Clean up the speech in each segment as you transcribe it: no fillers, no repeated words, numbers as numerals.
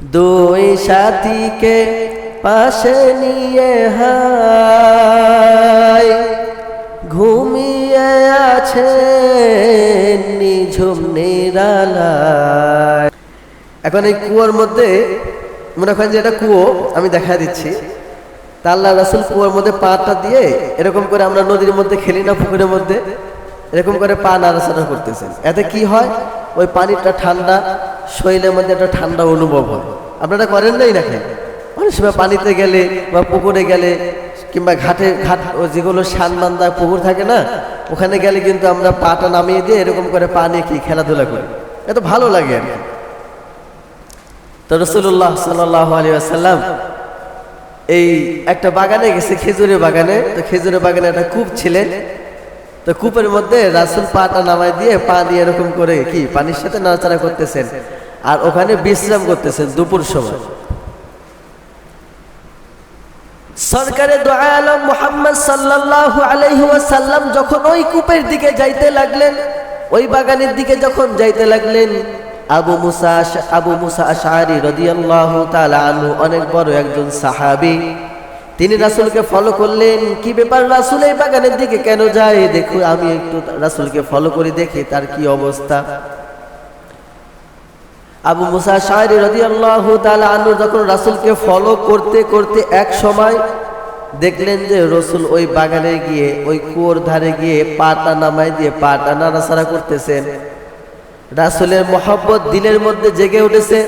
দুই সাথীকে পাশে নিয়ে হায় ঘুমিয়ে আছে নিঝুম নিরালায়। এখন এই কুয়োর মধ্যে মনে করেন যে এটা কুয়ো, আমি দেখা দিচ্ছি। তা আল্লাহ রাসূল কুয়োর মধ্যে পাটা দিয়ে এরকম করে, আমরা নদীর মধ্যে খেলি না, পুকুরের মধ্যে এরকম করে পা নাড়াচাড়া করতেছেন। এতে কি হয়, ওই পানিটা ঠান্ডা, শরীরের মধ্যে একটা ঠান্ডা অনুভব হয়। আপনারা করেন নাই নাকি? অনেক সময় পানিতে গেলে বা পুকুরে গেলে কিংবা ঘাট যেগুলো সানবান্ধা পুকুর থাকে না, ওখানে গেলে কিন্তু আমরা পাটা নামিয়ে দিয়ে এরকম করে পা নিয়ে কি খেলাধুলা করি, এত ভালো লাগে আর কি। তো রাসূলুল্লাহ সাল্লাল্লাহু আলাইহি ওয়াসাল্লাম এই একটা বাগানে গেছে, খেজুরের বাগানে। তো খেজুরের বাগানে একটা কূপ ছিলেন। তো কূপের মধ্যে রাসূল পাটা নামায় দিয়ে পা দিয়ে এরকম করে কি পানির সাথে নাড়াচাড়া করতেছেন, আর ওখানে বিশ্রাম করতেছেন দুপুর সময়। সরকারে দো আলম মুহাম্মদ সাল্লাল্লাহু আলাইহি ওয়াসাল্লাম যখন ওই কূপের দিকে যাইতে লাগলেন, ওই বাগানের দিকে যখন যাইতে লাগলেন, আবু মুসা আশআরী রাদিয়াল্লাহু তাআলা আনহু, অনেক বড় একজন সাহাবী, তিনি রাসূলকে ফলো করলেন। কি ব্যাপার, রাসূল এই বাগানের দিকে কেন যায়? দেখো, আমি একটু রাসূলকে ফলো করে দেখি তার কি অবস্থা। আবু মুসা আশআরী রাদিয়াল্লাহু তাআলা আনহু যখন রাসূলকে ফলো করতে করতে এক সময় দেখলেন যে রাসূল ওই বাগানে গিয়ে, ওই কুয়োর ধারে গিয়ে পাটা নামায় দিয়ে পাটা নাড়াচাড়া করতেছেন। রাসূলের মহব্বত দিলের মধ্যে জেগে উঠেছে।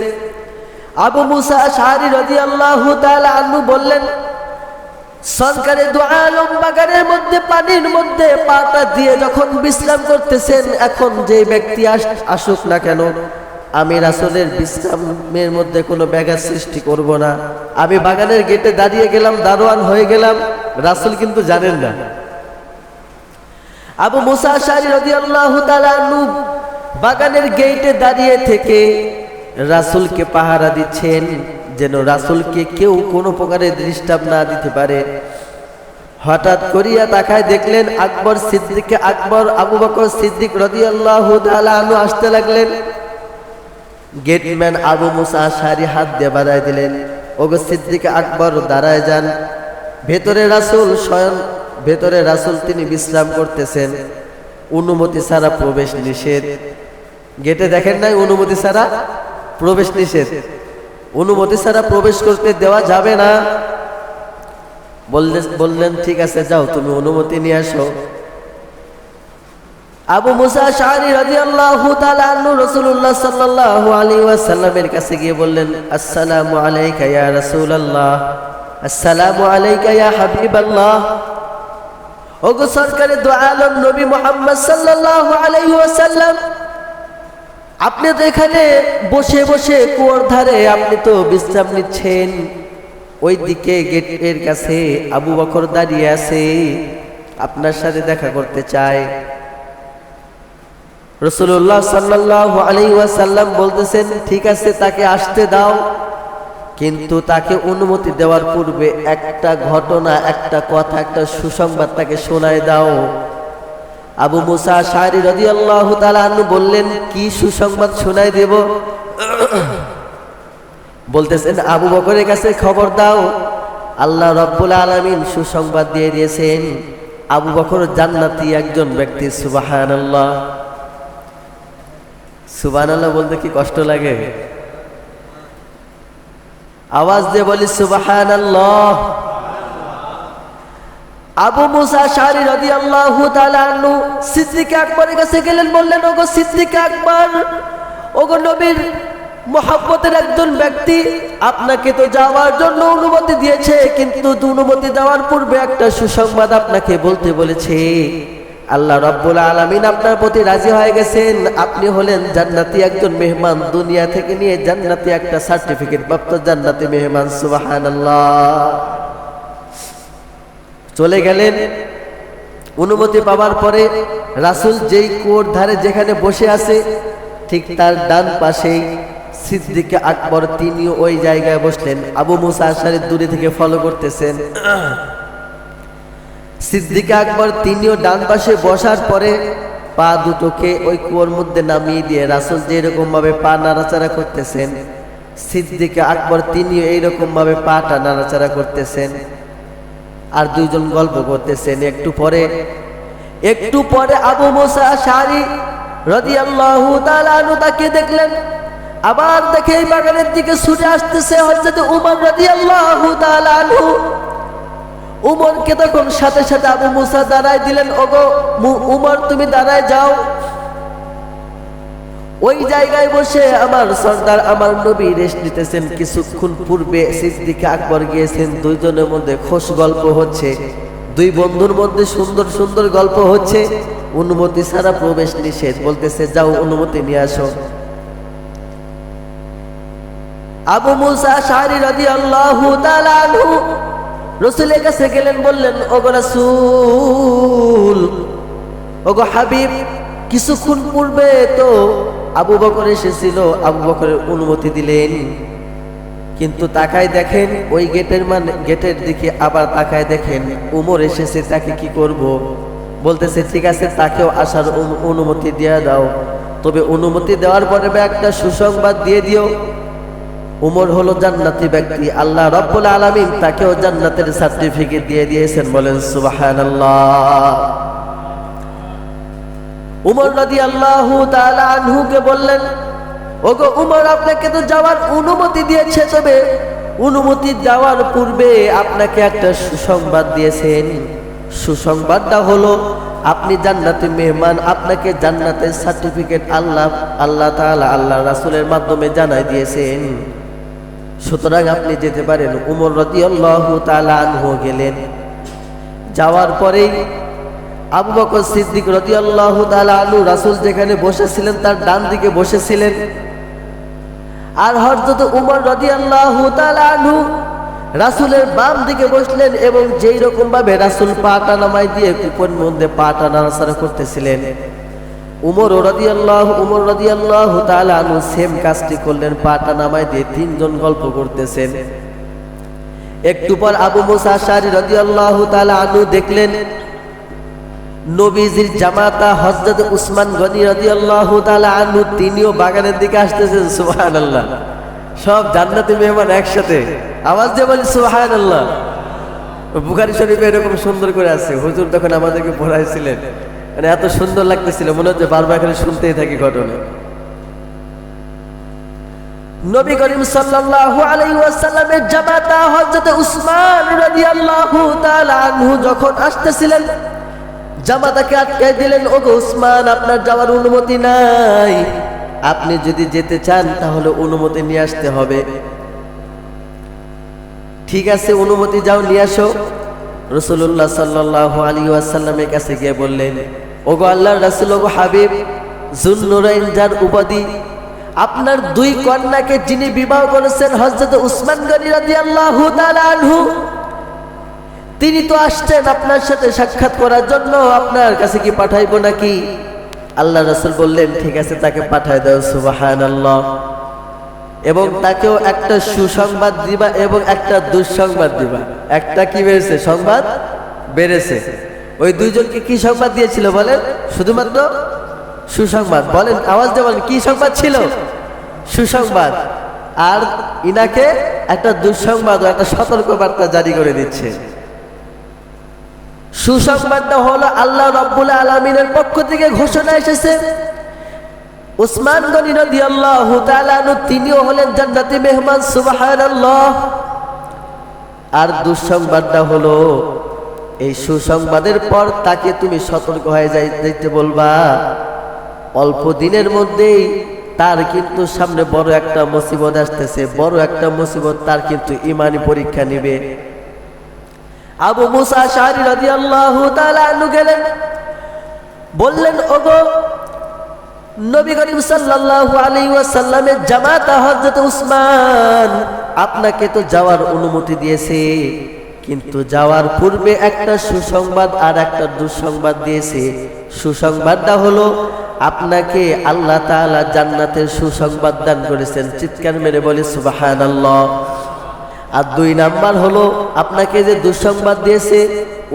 আবু মুসা আশআরী রাদিয়াল্লাহু তাআলা আনহু বললেন, সরকারে দো আলম বাগানের মধ্যে পানির মধ্যে পাটা দিয়ে যখন বিশ্রাম করতেছেন, এখন যে ব্যক্তি আসুক না কেন, আমি রাসূলের বিশ্রামের মধ্যে কোনো ব্যাঘাত সৃষ্টি করব না। আমি বাগানের গেটে দাঁড়িয়ে গেলাম, দারোয়ান হয়ে গেলাম, রাসূল কিন্তু জানেন না। আবু মুসা আশআরী রাদিয়াল্লাহু তাআলা আনহু বাগানের গেটে দাঁড়িয়ে থেকে রাসূলকে পাহারা দিচ্ছেন, যেন রাসূলকে কেউ কোনো প্রকারের ডিস্টার্ব না দিতে পারে। হঠাৎ করিয়া তাকায় দেখলেন আকবর আবু বকর সিদ্দিক রাদিয়াল্লাহু তাআলা আনহু আসতে লাগলেন। গেটম্যান আবু মুসা আশআরী হাত দিয়ে বাড়ায় দিলেন, ওগো সিদ্দিক আকবর, দাঁড়ায় যান। ভেতরে রাসূল তিনি বিশ্রাম করতেছেন। অনুমতি ছাড়া প্রবেশ নিষেধ। গেটে দেখেন নাই, অনুমতি ছাড়া প্রবেশ নিষেধ। অনুমতি ছাড়া প্রবেশ করতে দেওয়া যাবে না। বললেন ঠিক আছে, যাও তুমি অনুমতি নিয়ে আসো। আবু মুসা আশআরী রাদিয়াল্লাহু তাআলা আনহু রাসূলুল্লাহ সাল্লাল্লাহু আলাইহি ওয়াসাল্লামের কাছে গিয়ে বললেন, আসসালামু আলাইকা ইয়া রাসূলুল্লাহ, আসসালামু আলাইকা ইয়া হাবিবাল্লাহ। ওগো সরকারে দো আলম নবী মুহাম্মদ সাল্লাল্লাহু আলাইহি ওয়াসাল্লাম, আপনি তো এখানে বসে বসে কুয়োর ধারে আপনি তো বিশ্রাম নিচ্ছেন। ওই দিকে গেটের কাছে আবু বকর দাঁড়িয়ে আছে, আপনার সাথে দেখা করতে চায়। রাসূলুল্লাহ সাল্লাল্লাহু আলাইহি ওয়াসাল্লাম বলতেছেন, ঠিক আছে, তাকে আসতে দাও, কিন্তু তাকে অনুমতি দেওয়ার পূর্বে একটা ঘটনা, একটা কথা, একটা সুসংবাদ তাকে শোনায় দাও। আবু মুসা আশআরী রাদিয়াল্লাহু তাআলা আনহু বললেন, কি সুসংবাদ শোনায় দেব? বলতেছেন, আবু বকরের কাছে খবর দাও, আল্লাহ রাব্বুল আলামিন সুসংবাদ দিয়ে দিয়েছেন, আবু বকর জান্নাতি একজন ব্যক্তি। সুবহানাল্লাহ। সুবহানাল্লাহ বলতে কি কষ্ট লাগে? আওয়াজ দিয়ে বলি সুবহানাল্লাহ। আবু মুসা আশআরী রাদিয়াল্লাহু তাআলা আনহু সিদ্দিক আকবরের কাছে গেলেন, বললেন, ওগো সিদ্দিক আকবর, ওগো নবীর মুহাব্বতের একজন ব্যক্তি, আপনাকে তো যাওয়ার জন্য অনুমতি দিয়েছে, কিন্তু অনুমতি দেওয়ার পূর্বে একটা সুসংবাদ আপনাকে বলতে বলেছে। আল্লাহ রাব্বুল আলামিন আপনার প্রতি রাজি হয়ে গেছেন। আপনি হলেন জান্নাতি একজন মেহমান, দুনিয়া থেকে নিয়ে জান্নাতি একটা সার্টিফিকেট প্রাপ্ত জান্নাতি মেহমান। সুবহানাল্লাহ। চলে গেলেন। অনুমতি পাওয়ার পরে রাসূল যেই কুয়োর ধারে যেখানে বসে আছে, ঠিক তার ডান পাশেই সিদ্দিক আকবর, তিনিও ওই জায়গায় বসলেন। আবু মুসা আশআরী দূরে থেকে ফলো করতেছেন। সিদ্দিক আকবর তিনিও ডান পাশে বসার পরে পা দুটোকে ওই কুয়োর মধ্যে নামিয়ে দিয়ে রাসূল যেরকম ভাবে পা নাড়াচাড়া করতেছেন, সিদ্দিক আকবর তিনি এইরকম ভাবে পাটা নাড়াচাড়া করতেছেন আর দুইজন গল্প করতেছেন। একটু পরে আবু মুসা আশআরী রাদিয়াল্লাহু তাআলা আনহু তাকে দেখলেন, আবার দেখে এই বাগানের দিকে ছুটে আসতেছে হযরত উমর রাদিয়াল্লাহু তাআলা আনহু। উমরকে তখন সাথে সাথে আবু মুসা দাঁড়ায় দিলেন, ওগো উমর তুমি দাঁড়ায় যাও। ওই জায়গায় বসে আমার সর্দার আমার নবী রেস্ট নিতেছেন। কিছুক্ষণ পূর্বে সিদ্দিক আকবর গিয়েছেন, দুইজনের মধ্যে খোশ গল্প হচ্ছে, দুই বন্ধুর মধ্যে সুন্দর সুন্দর গল্প হচ্ছে। অনুমতি ছাড়া প্রবেশ নিষেধ, বলতেছে যাও অনুমতি নিয়ে আসো। আবু মুসা আশআরী রাদিয়াল্লাহু তাআলা আনহু রাসূলের কাছে গেলেন, বললেন ওগো রাসূল, ওগো হাবিব, কিছুক্ষণ পূর্বে তো আবু বকর এসেছিল, আবু বকরের অনুমতি দিলেন, কিন্তু তাকায় দেখেন ওই গেটের দিকে আবার তাকায় দেখেন উমর এসেছে, তাকে কি করব? বলতেছে ঠিক আছে, তাকেও আসার অনুমতি দিয়ে দাও, তবে অনুমতি দেওয়ার পরে একটা সুসংবাদ দিয়ে দিও, উমর হলো জান্নাতি ব্যক্তি, আল্লাহ রাব্বুল আলামিন তাকেও জান্নাতের সার্টিফিকেট দিয়ে দিয়েছেন। বলেন সুবহানাল্লাহ। উমর রাদিয়াল্লাহু তাআলা আনহুকে বললেন, ওগো উমর, আপনাকে তো যাওয়ার অনুমতি দিয়েছে, তবে অনুমতি দেওয়ার পূর্বে আপনাকে একটা সুসংবাদ দিয়েছেন। সুসংবাদটা হলো আপনি জান্নাতি মেহমান, আপনাকে জান্নাতের সার্টিফিকেট আল্লাহ তাআলা আল্লাহ রাসূলের মাধ্যমে জানাই দিয়েছেন, সুতরাং আপনি যেতে পারেন। উমর রাদিয়াল্লাহু তাআলা আনহু গেলেন। যাওয়ার পরেই আবু বকর সিদ্দিক রাদিয়াল্লাহু তাআলা আনহু রাসূল যেখানে বসেছিলেন তার ডান দিকে বসেছিলেন, আর হযরত উমর রাদিয়াল্লাহু তাআলা আনহু রাসূলের বাম দিকে বসলেন, এবং যেই রকম ভাবে রাসূল পাটা নামাই দিয়ে কুপের মধ্যে পাটা নাড়াচাড়া করতেছিলেন, উমর রাদিয়াল্লাহু তাআলা আনহু সেম কাজটি করলেন, পাটা নামাই দিয়ে তিনজন গল্প করতেছেন। একটু পর আবু মুসা আশআরী রাদিয়াল্লাহু তাআলা আনহু দেখলেন নবীজির জামাতা হযরত উসমান গনি রাদিয়াল্লাহু তাআলা আনহু তিনিও বাগানের দিকে আসতেছেন। সুবহানাল্লাহ, সব জান্নাতি মেহমান একসাথে, আওয়াজ দিয়ে বলি সুবহানাল্লাহ। বুখারী শরীফে এরকম সুন্দর করে আছে, হুজুর তখন আমাদেরকে পড়াইছিলেন, মানে এত সুন্দর লাগতেছিল, মনে হচ্ছে বারবার খালি শুনতেই থাকি ঘটনা। নবী করিম সাল্লাল্লাহু আলাইহি ওয়াসাল্লামের জামাতা হযরত উসমান রাদিয়াল্লাহু তাআলা আনহু যখন আসতেছিলেন, জামাতাকে আটকায় দিলেন, ওগো উসমান, আপনার যাওয়ার অনুমতি নাই, আপনি যদি যেতে চান তাহলে অনুমতি নিয়ে আসতে হবে। ঠিক আছে, অনুমতি যাও নিয়ে আসো। রাসূলুল্লাহ সাল্লাল্লাহু আলাইহি ওয়াসাল্লামের কাছে গিয়ে বললেন, ওগো আল্লাহর রাসূল, ওগো হাবিব, যুন্নুরাইন যার উপাধি, আপনার দুই কন্যাকে যিনি বিবাহ করেছেন হযরত উসমান গনি রাদিয়াল্লাহু তাআলা আনহু, তিনি তো আসছেন আপনার সাথে সাক্ষাৎ করার জন্য, আপনার কাছে কি পাঠাইবো নাকি? আল্লাহ রাসূল বললেন ঠিক আছে, তাকে পাঠায় দাও। সুবহানাল্লাহ। এবং তাকেও একটা সুসংবাদ দিবা এবং একটা দুঃসংবাদ দিবা। একটা কি বেড়েছে? সংবাদ বেড়েছে। ওই দুইজনকে কি সংবাদ দিয়েছিল বলেন? শুধুমাত্র সুসংবাদ। বলেন, আওয়াজ দিয়ে বলেন, কি সংবাদ ছিল? সুসংবাদ। আর ইনাকে একটা দুঃসংবাদ ও একটা সতর্কবার্তা জারি করে দিচ্ছে। সুসংবাদটা হলো আল্লাহ রাব্বুল আলামিনের পক্ষ থেকে ঘোষণা এসেছে, উসমান গনি রাদিয়াল্লাহু তাআলা আনহু তিনিও হলেন জান্নাতি মেহমান। সুবহানাল্লাহ। আর দুঃসংবাদটা হলো, এই সুসংবাদের পর তাকে তুমি সতর্ক হয়ে যাইতে বলবা, অল্প দিনের মধ্যেই তার কিন্তু সামনে বড় একটা মুসিবত আসতেছে, বড় একটা মুসিবত তার কিন্তু ঈমানি পরীক্ষা নেবে। আবু মুসা আশআরী রাদিয়াল্লাহু তাআলা আনহু গেলেন, বললেন, ওগো নবী করিম সাল্লাল্লাহু আলাইহি ওয়াসাল্লামের জামাতা হযরত উসমান আপনাকে তো যাওয়ার অনুমতি দিয়েছে, কিন্তু যাওয়ার পূর্বে একটা সুসংবাদ আর একটা দুঃসংবাদ দিয়েছে। সুসংবাদটা হলো আপনাকে আল্লাহ তাআলা জান্নাতের সুসংবাদ দান করেছেন। চিৎকার মেরে বলি সুবহানাল্লাহ। আর দুই নাম্বার হলো, আপনাকে যে দুঃসংবাদ দিয়েছে,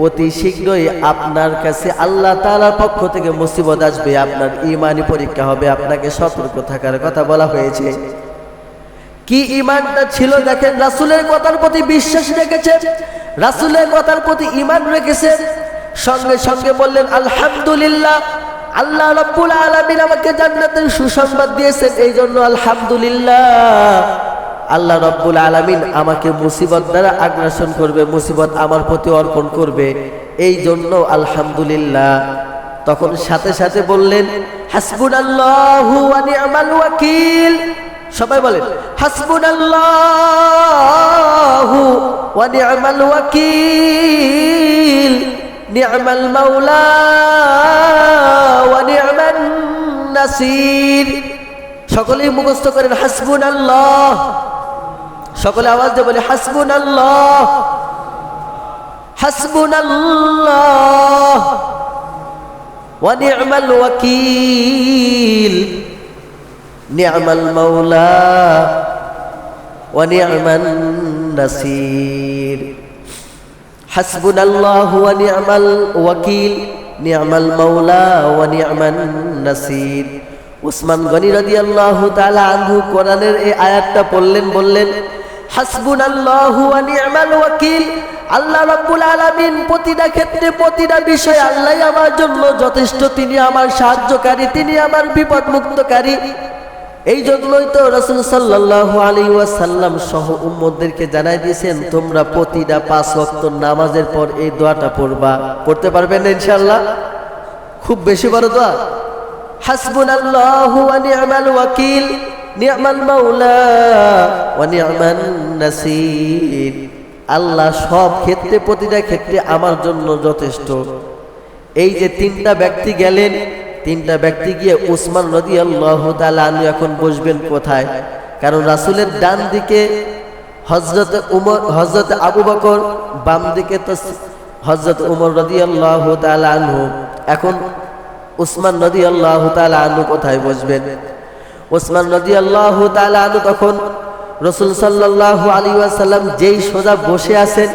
অতি শীঘ্রই আপনার কাছে আল্লাহ তাআলার পক্ষ থেকে মুসিবত আসবে, আপনার ঈমানি পরীক্ষা হবে, আপনাকে সতর্ক থাকার কথা বলা হয়েছে। কি ঈমানটা ছিল দেখেন, রাসূলের কথার প্রতি বিশ্বাস রেখেছে, রাসূলের কথার প্রতি ঈমান রেখেছে, সঙ্গে সঙ্গে বললেন আলহামদুলিল্লাহ, আল্লাহ রাব্বুল আলামিন আমাকে জান্নাতের সুসংবাদ দিয়েছেন, এই জন্য আলহামদুলিল্লাহ। আল্লাহ রাব্বুল আলামিন আমাকে মুসিবত দ্বারা আগ্রাসন করবে, মুসিবত আমার প্রতি অর্পণ করবে, এই জন্য আলহামদুলিল্লাহ। তখন সাথে সাথে বললেন হাসবুনাল্লাহু ওয়া নি'মাল ওয়াকিল। সবাই বলেন হাসবুনাল্লাহু ওয়া নি'মাল ওয়াকিল, নি'মাল মাওলা ওয়া নি'মান নাসির। সকলেই মুখস্থ করেন হাসবুনাল্লাহ, সকলে আওয়াজ দিয়ে বলে হাসবুনাল্লাহ, হাসবুনাল্লাহ ওয়া নি'মাল ওয়াকিল, নি'মাল মাওলা ওয়া নি'মান নাসির। হাসবুনাল্লাহু ওয়া নি'মাল ওয়াকিল, নি'মাল মাওলা ওয়া নি'মান নাসির। উসমান গনি রাদিয়াল্লাহু তাআলা আনহু কোরআনের এই আয়াতটা পড়লেন, বললেন হাসবুনাল্লাহু ওয়া নি'মাল ওয়াকিল, আল্লাহ রাব্বুল আলামিন প্রতিটা ক্ষেত্রে প্রতিটা বিষয়ে আল্লাহই আমার জন্য যথেষ্ট, তিনি আমার সাহায্যকারী, তিনি আমার বিপদ মুক্তকারী। এই জন্যই তো রাসূল সাল্লাল্লাহু আলাইহি ওয়াসাল্লাম সহ উম্মতদেরকে জানাই দিয়েছেন তোমরা প্রতিটা 5 ওয়াক্ত নামাজের পর এই দোয়াটা পড়বা। পড়তে পারবেন না ইনশাআল্লাহ? খুব বেশি বড় দোয়া, হাসবুনাল্লাহু ওয়া নি'মাল ওয়াকিল, নি'মাল মাওলা ওয়া নি'মান নাসির। আল্লাহ সব ক্ষেত্রে প্রতিটা ক্ষেত্রে আমার জন্য যথেষ্ট। এই যে 3টা ব্যক্তি গেলেন, 3টা ব্যক্তি গিয়ে উসমান রাদিয়াল্লাহু তাআলা আনহু এখন বসবেন কোথায়? কারণ রাসূলের ডান দিকে হযরত উমর, হযরত আবু বকর, বাম দিকে তো হযরত উমর রাদিয়াল্লাহু তাআলা আনহু। এখন উসমান রাদিয়াল্লাহু তাআলা আনহু কোথায় বসবেন? উসমান রাদিয়াল্লাহু তাআলা আনহু তখন রাসূল সাল্লাল্লাহু আলাইহি ওয়াসাল্লাম যেই সোজা বসে আছেন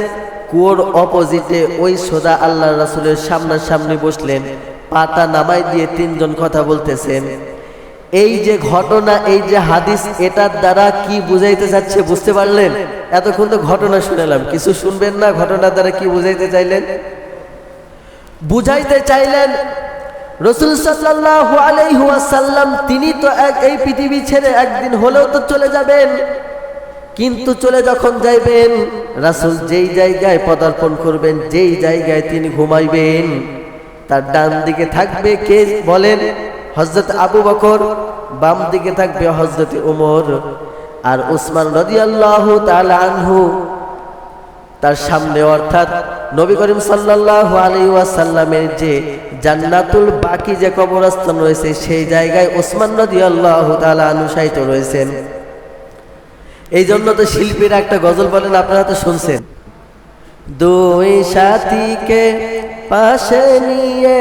কুয়োর অপোজিটে, ওই সোজা আল্লাহর রাসূলের সামনাসামনি বসলেন, পাটা নামাই দিয়ে 3 জন কথা বলতেছেন। এই যে ঘটনা, এই যে হাদিস, এটার দ্বারা কি বুঝাইতে চাচ্ছে বুঝতে পারলেন? এতক্ষণ তো ঘটনা শুনলাম, কিছু শুনবেন না? ঘটনার দ্বারা কি বুঝাইতে চাইলেন? বুঝাইতে চাইলেন রাসূল সাল্লাল্লাহু আলাইহি ওয়াসাল্লাম তিনি তো এই পৃথিবী ছেড়ে একদিন হলেও তো চলে যাবেন, কিন্তু চলে যখন যাইবেন রাসূল যেই জায়গায় পদার্পণ করবেন, যেই জায়গায় তিনি ঘুমাইবেন, তার ডান দিকে থাকবে কে বলেন? হযরত আবু বকর, বাম দিকে থাকবে হযরত ওমর, আর উসমান রাদিয়াল্লাহু তাআলা আনহু তার সামনে, অর্থাৎ নবী করিম সাল্লাল্লাহু আলাইহি ওয়াসাল্লামের যে জান্নাতুল বাকি যে কবরস্থান রয়েছে সেই জায়গায় উসমান রাদিয়াল্লাহু তাআলা আনহু শায়িত রয়েছেন। এই জন্য তো শিল্পীরা একটা গজল বলেন, আপনারা তো শুনছেন, দুই সাথীকে পাশে নিয়ে